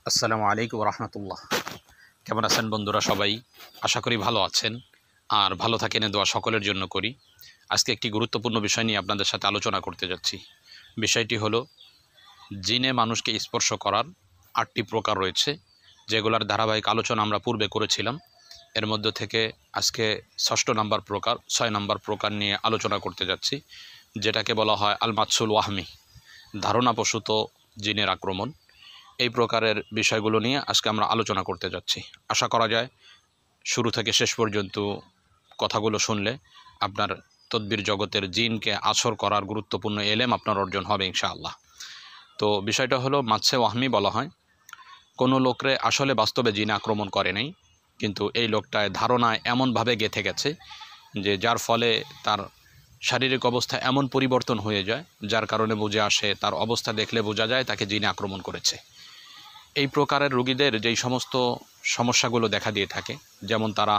আসসালামু আলাইকুম রহমতুল্লাহ। কেমন আছেন বন্ধুরা? সবাই আশা করি ভালো আছেন, আর ভালো থাকেন দোয়া সকলের জন্য করি। আজকে একটি গুরুত্বপূর্ণ বিষয় নিয়ে আপনাদের সাথে আলোচনা করতে যাচ্ছি। বিষয়টি হলো, জিনে মানুষকে স্পর্শ করার ৮টি প্রকার রয়েছে, যেগুলোর ধারাবাহিক আলোচনা আমরা পূর্বে করেছিলাম। এর মধ্যে থেকে আজকে ৬ষ্ঠ নাম্বার প্রকার, ৬ নম্বর প্রকার নিয়ে আলোচনা করতে যাচ্ছি, যেটাকে বলা হয় আল মাতসুল ওয়াহমি, ধারণাপ্রসূত জিনের আক্রমণ। এই প্রকারের বিষয়গুলো নিয়ে আজকে আমরা আলোচনা করতে যাচ্ছি। আশা করা যায় শুরু থেকে শেষ পর্যন্ত কথাগুলো শুনলে আপনার তদবির জগতের জিনকে আসর করার গুরুত্বপূর্ণ এলেম আপনার অর্জন হবে ইনশাআল্লাহ। তো বিষয়টা হলো, মাতসে ওয়াহমি বলা হয় কোনো লোকরে আসলে বাস্তবে জিন আক্রমণ করে নাই, কিন্তু এই লোকটায় ধারণায় এমনভাবে গেঁথে গেছে যে যার ফলে তার শারীরিক অবস্থা এমন পরিবর্তন হয়ে যায়, যার কারণে বুঝে আসে, তার অবস্থা দেখলে বোঝা যায় তাকে জিনে আক্রমণ করেছে। এই প্রকারের রোগীদের যেই সমস্ত সমস্যাগুলো দেখা দিয়ে থাকে, যেমন তারা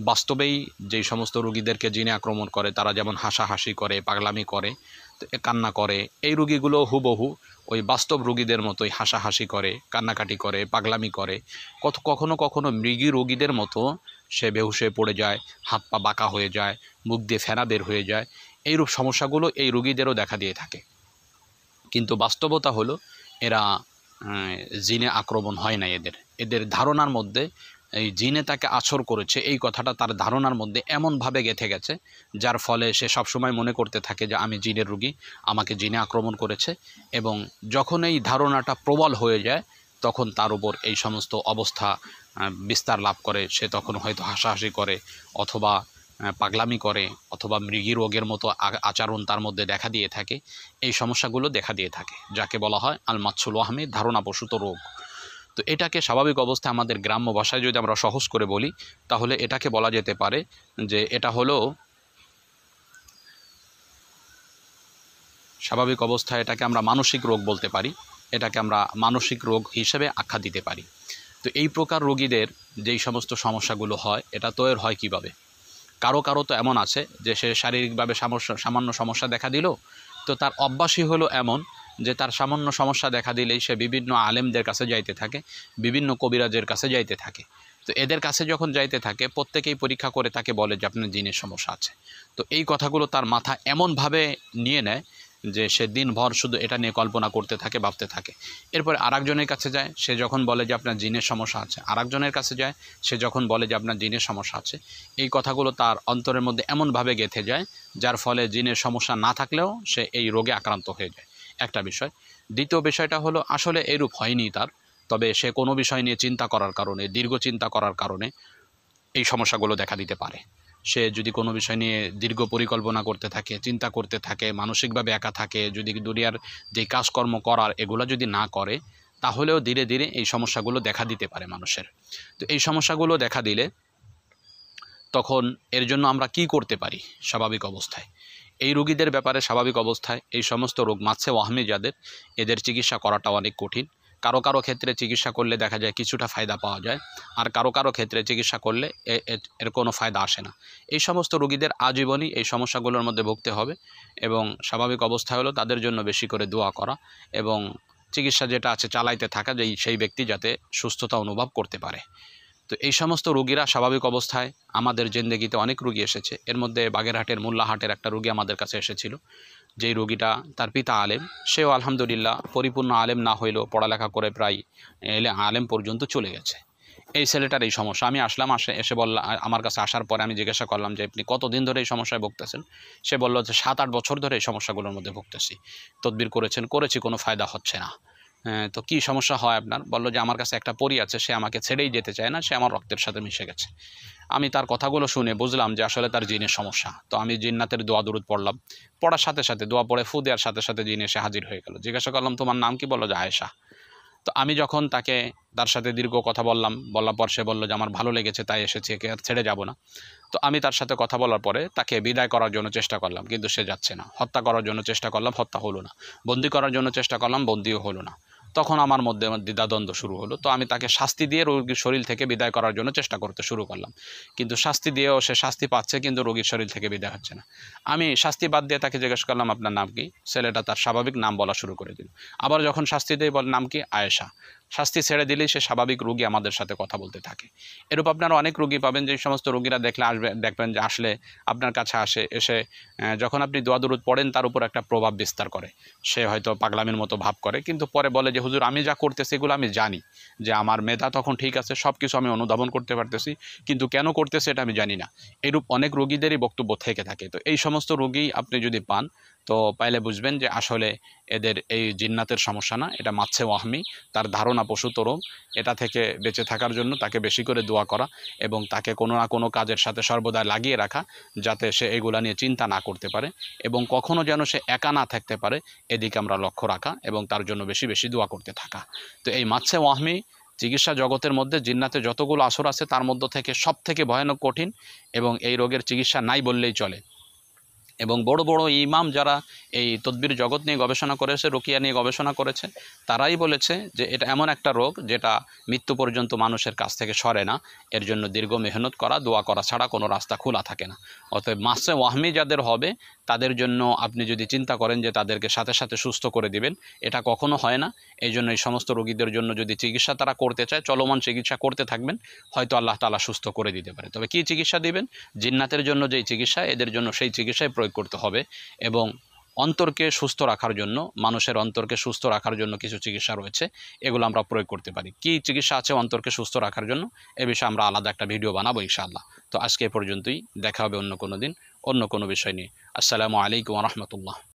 বাস্তবেই যেই সমস্ত রোগীদেরকে জিনে আক্রমণ করে, তারা যেমন হাসাহাসি করে, পাগলামি করে, কান্না করে, এই রোগীগুলো হুবহু ওই বাস্তব রোগীদের মতোই হাসাহাসি করে, কান্নাকাটি করে, পাগলামি করে। কখনো কখনো মৃগী রোগীদের মতো সে বেহুশ হয়ে পড়ে যায়, হাত পা বাঁকা হয়ে যায়, মুখ দিয়ে ফেনা বের হয়ে যায়। এইরূপ সমস্যাগুলো এই রোগীদেরও দেখা দিয়ে থাকে। কিন্তু বাস্তবতা হলো, এরা জিনে আক্রমণ হয় না। এদের ধারণার মধ্যে এই জিনে তাকে আছর করেছে, এই কথাটা তার ধারণার মধ্যে এমনভাবে গেঁথে গেছে, যার ফলে সে সবসময় মনে করতে থাকে যে আমি জিনের রোগী, আমাকে জিনে আক্রমণ করেছে। এবং যখন এই ধারণাটা প্রবল হয়ে যায়, তখন তার উপর এই সমস্ত অবস্থা বিস্তার লাভ করে। সে তখন হয়তো হাসাহাসি করে, অথবা পাগলামি করে, অথবা মৃগী রোগের মতো আচরণ তার মধ্যে দেখা দিয়ে থাকে। এই সমস্যাগুলো দেখা দিয়ে থাকে, যাকে বলা হয় আল মাতসুল ওয়াহমি, ধারণাপ্রসূত রোগ। তো এটাকে স্বাভাবিক অবস্থায় আমাদের গ্রাম্য ভাষায় যদি আমরা সহজ করে বলি, তাহলে এটাকে বলা যেতে পারে যে এটা হলো স্বাভাবিক অবস্থায় এটাকে আমরা মানসিক রোগ বলতে পারি, এটাকে আমরা মানসিক রোগ হিসেবে আখ্যা দিতে পারি। তো এই প্রকার রোগীদের যেই সমস্ত সমস্যাগুলো হয়, এটা তৈরি হয় কিভাবে? কারো কারো তো এমন আছে যে সে শারীরিকভাবে সামান্য সমস্যা দেখা দিল, তো তার অভ্যাসই হলো এমন যে তার সামান্য সমস্যা দেখা দিলেই সে বিভিন্ন আলেমদের কাছে যাইতে থাকে, বিভিন্ন কবিরাজের কাছে যাইতে থাকে। তো এদের কাছে যখন যাইতে থাকে, প্রত্যেকেই পরীক্ষা করে তাকে বলে যে আপনার জিনের সমস্যা আছে। তো এই কথাগুলো তার মাথা এমনভাবে নিয়ে নেয় যে সে দিনভর শুধু এটা নিয়ে কল্পনা করতে থাকে, ভাবতে থাকে। এরপরে আরেকজনের কাছে যায়, সে যখন বলে যে আপনার জিনের সমস্যা আছে, আরেকজনের কাছে যায়, সে যখন বলে যে আপনার জিনের সমস্যা আছে, এই কথাগুলো তার অন্তরের মধ্যে এমনভাবে গেঁথে যায়, যার ফলে জিনের সমস্যা না থাকলেও সে এই রোগে আক্রান্ত হয়ে যায়। একটা বিষয়। দ্বিতীয় বিষয়টা হলো, আসলে এরূপ হয়নি তার, তবে সে কোনো বিষয় নিয়ে চিন্তা করার কারণে, দীর্ঘ চিন্তা করার কারণে এই সমস্যাগুলো দেখা দিতে পারে। সে যদি কোনো বিষয় নিয়ে দীর্ঘ পরিকল্পনা করতে থাকে, চিন্তা করতে থাকে, মানসিকভাবে একা থাকে, যদি দুনিয়ার যে কাজকর্ম করার এগুলো যদি না করে, তাহলেও ধীরে ধীরে এই সমস্যাগুলো দেখা দিতে পারে মানুষের। তো এই সমস্যাগুলো দেখা দিলে তখন এর জন্য আমরা কি করতে পারি স্বাভাবিক অবস্থায়? এই রোগীদের ব্যাপারে স্বাভাবিক অবস্থায় এই সমস্ত রোগ মাতসে ওয়াহমি যাদের, এদের চিকিৎসা করাটা অনেক কঠিন। কারো কারো ক্ষেত্রে চিকিৎসা করলে দেখা যায় কিছুটা ফায়দা পাওয়া যায়, আর কারো কারো ক্ষেত্রে চিকিৎসা করলে এর কোনো ফায়দা আসে না। এই সমস্ত রোগীদের আজীবনই এই সমস্যাগুলোর মধ্যে ভুগতে হবে, এবং স্বাভাবিক অবস্থা হলো তাদের জন্য বেশি করে দোয়া করা, এবং চিকিৎসা যেটা আছে চালাইতে থাকা, সেই ব্যক্তি যাতে সুস্থতা অনুভব করতে পারে। তো এই সমস্ত রোগীরা স্বাভাবিক অবস্থায় আমাদের জিন্দেগিতে অনেক রোগী এসেছে। এর মধ্যে বাগেরহাটের মোল্লাহাটের একটা রোগী আমাদের কাছে এসেছিল, যেই রোগীটা, তার পিতা আলেম, সেও আলহামদুলিল্লাহ পরিপূর্ণ আলেম না হইলেও পড়ালেখা করে প্রায় আলেম পর্যন্ত চলে গেছে। এই ছেলেটার এই সমস্যা। আমি আসলাম, এসে বললাম, আমার কাছে আসার পরে আমি জিজ্ঞাসা করলাম যে আপনি কতদিন ধরে এই সমস্যায় ভুগতেছেন? সে বলল যে 7-8 বছর ধরে এই সমস্যাগুলোর মধ্যে ভুগতেছি। তদবির করেছি, কোনো ফায়দা হচ্ছে না। তো কী সমস্যা হয় আপনার? বলল যে আমার কাছে একটা পরী আছে, সে আমাকে ছেড়েই যেতে চায় না, সে আমার রক্তের সাথে মিশে গেছে। আমি তার কথাগুলো শুনে বুঝলাম যে আসলে তার জিনের সমস্যা। তো আমি জিন্নাতের দোয়া দুরুদ পড়লাম, পড়ার সাথে সাথে দোয়া পড়ে ফু দেওয়ার সাথে সাথে জিন এসে হাজির হয়ে গেল। জিজ্ঞাসা করলাম তোমার নাম কি? বললো যে আয়েশা। তো আমি যখন তার সাথে দীর্ঘ কথা বলার পর সে বলল যে আমার ভালো লেগেছে তাই এসেছি, একে আর ছেড়ে যাব না। তো আমি তার সাথে কথা বলার পরে তাকে বিদায় করার জন্য চেষ্টা করলাম, কিন্তু সে যাচ্ছে না। হত্যা করার জন্য চেষ্টা করলাম, হত্যা হলো না। বন্দি করার জন্য চেষ্টা করলাম, বন্দিও হলো না। তখন আমার মধ্যে দ্বিধাদ্বন্দ্ব শুরু হলো। তো আমি তাকে শাস্তি দিয়ে রোগীর শরীর থেকে বিদায় করার জন্য চেষ্টা করতে শুরু করলাম, কিন্তু শাস্তি দিয়েও সে শাস্তি পাচ্ছে, কিন্তু রোগীর শরীর থেকে বিদায় হচ্ছে না। আমি শাস্তি বাদ দিয়ে তাকে জিজ্ঞেস করলাম আপনার নাম কি? ছেলেটা তার স্বাভাবিক নাম বলা শুরু করে দিল। আবার যখন শাস্তি দিয়ে বল নাম কি? আয়েশা। শাস্তি ছেড়ে দিলেই সে স্বাভাবিক রোগী আমাদের সাথে কথা বলতে থাকে। এরূপ আপনারা অনেক রোগী পাবেন, যে সমস্ত রোগীরা দেখবেন যে আসলে আপনার কাছে এসে যখন আপনি দোয়া দরুদ পড়েন তার উপর একটা প্রভাব বিস্তার করে। সে হয়তো পাগলামির মতো ভাব করে, কিন্তু পরে বলে যে হুজুর আমি যা করতেছি এগুলো আমি জানি, যে আমার মেধা তখন ঠিক আছে, সব কিছু আমি অনুধাবন করতে পারতেছি, কিন্তু কেন করতেছে এটা আমি জানি না। এরূপ অনেক রোগীদেরই বক্তব্য থেকে থাকে। তো এই সমস্ত রোগী আপনি যদি পান, তো পাইলে বুঝবেন যে আসলে এদের এই জিন্নাতের সমস্যা না, এটা মাচ্ছে ওয়াহমি, তার ধারণা পশুতরম। এটা থেকে বেঁচে থাকার জন্য তাকে বেশি করে দোয়া করা এবং তাকে কোনো না কোনো কাজের সাথে সর্বদা লাগিয়ে রাখা, যাতে সে এগুলা নিয়ে চিন্তা না করতে পারে এবং কখনো যেন সে একা না থাকতে পারে, এদিকে আমরা লক্ষ্য রাখা এবং তার জন্য বেশি বেশি দোয়া করতে থাকা। তো এই মাচ্ছে ওয়াহমি চিকিৎসা জগতের মধ্যে জিন্নাতে যতগুলো আসর আছে তার মধ্য থেকে সব থেকে ভয়ানক কঠিন, এবং এই রোগের চিকিৎসা নাই বললেই চলে। এবং বড় বড় ইমাম যারা এই তদবির জগৎ নিয়ে গবেষণা করেছে, রুকিয়া নিয়ে গবেষণা করেছে, তারাই বলেছে যে এটা এমন একটা রোগ যেটা মৃত্যু পর্যন্ত মানুষের কাছ থেকে সরে না। এর জন্য দীর্ঘ মেহনত করা, দোয়া করা ছাড়া কোনো রাস্তা খোলা থাকে না। অতএব মাসে ওয়াহমি যাদের হবে তাদের জন্য আপনি যদি চিন্তা করেন যে তাদেরকে সাথে সাথে সুস্থ করে দিবেন, এটা কখনো হয় না। এই জন্য এই সমস্ত রোগীদের জন্য যদি চিকিৎসা তারা করতে চায়, চলমান চিকিৎসা করতে থাকবেন, হয়তো আল্লাহ তাআলা সুস্থ করে দিতে পারে। তবে কী চিকিৎসা দিবেন? জিন্নাতের জন্য যেই চিকিৎসা, এদের জন্য সেই চিকিৎসাই প্রয়োগ করতে হবে। এবং অন্তরকে সুস্থ রাখার জন্য, মানুষের অন্তরকে সুস্থ রাখার জন্য কিছু চিকিৎসা রয়েছে, এগুলো আমরা প্রয়োগ করতে পারি। কী চিকিৎসা আছে অন্তরকে সুস্থ রাখার জন্য, এ বিষয়ে আমরা আলাদা একটা ভিডিও বানাবো ইনশাআল্লাহ। তো আজকে এ পর্যন্তই, দেখা হবে অন্য কোনো দিন অন্য কোনো বিষয় নিয়ে। আসসালামু আলাইকুম ওয়া রাহমাতুল্লাহ।